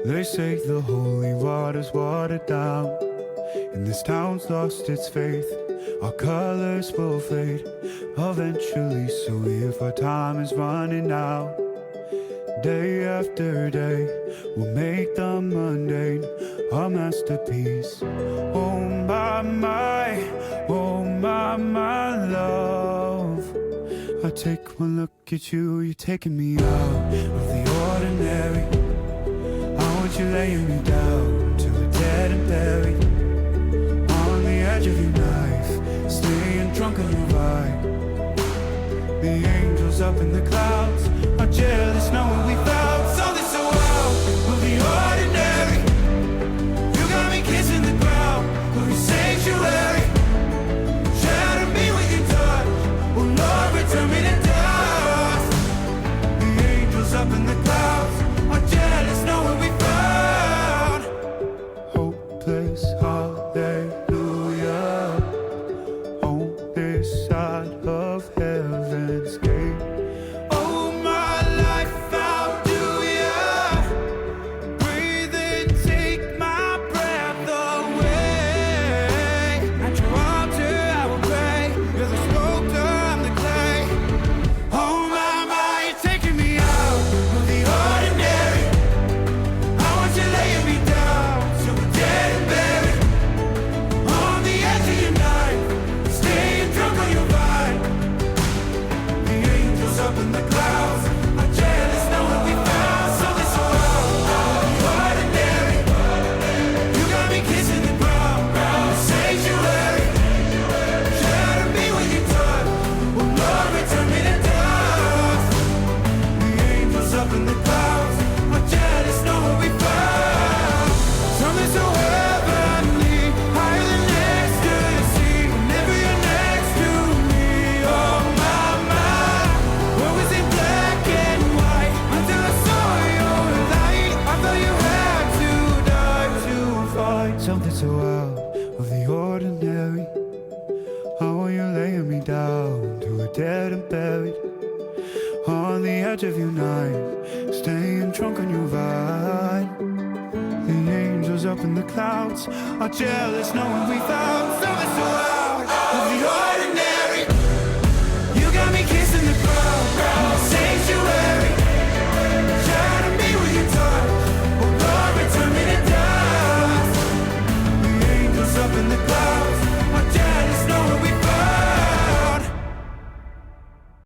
They say the holy water's watered down, and this town's lost its faith. Our colors will fade eventually, so if our time is running out, day after day, we'll make the mundane a masterpiece. Oh my, oh my love. I take one look at you, you're taking me out of the ordinary. I want you laying me down till we're dead and buried, on the edge of your knife, staying drunk on your vibe. The angels up in the clouds are jealous knowing we found something so wild of the ordinary. You got me kissing the ground of your sanctuary. Shatter me with your touch, oh Lord, return me to dust. The angels up in the clouds are jealous knowing we found hopeless hallelujah on this side of heaven's gate. Oh, my life, how do ya breathe and take my breath away? At your altar I will pray, you're the sculptor, I'm the clay. Oh my, you're taking me out of the ordinary. I want you laying me down till we're dead and buried, on the edge of your knife, staying drunk on your vine. The angels up in the clouds are jealous knowing we found something so ordinary. You got me kissing the ground, sanctuary. Shatter me with your touch, oh Lord, return me to dust. The angels up in the clouds are jealous knowing we found something so heavenly, higher than ecstasy. Whenever you're next to me, oh my, what was in black and white until I saw your light. I thought you had to die to find something so out of the ordinary. I want you laying me down till we're dead and buried, on the edge of your knife, staying drunk on your vine. The angels up in the clouds are jealous knowing we found something so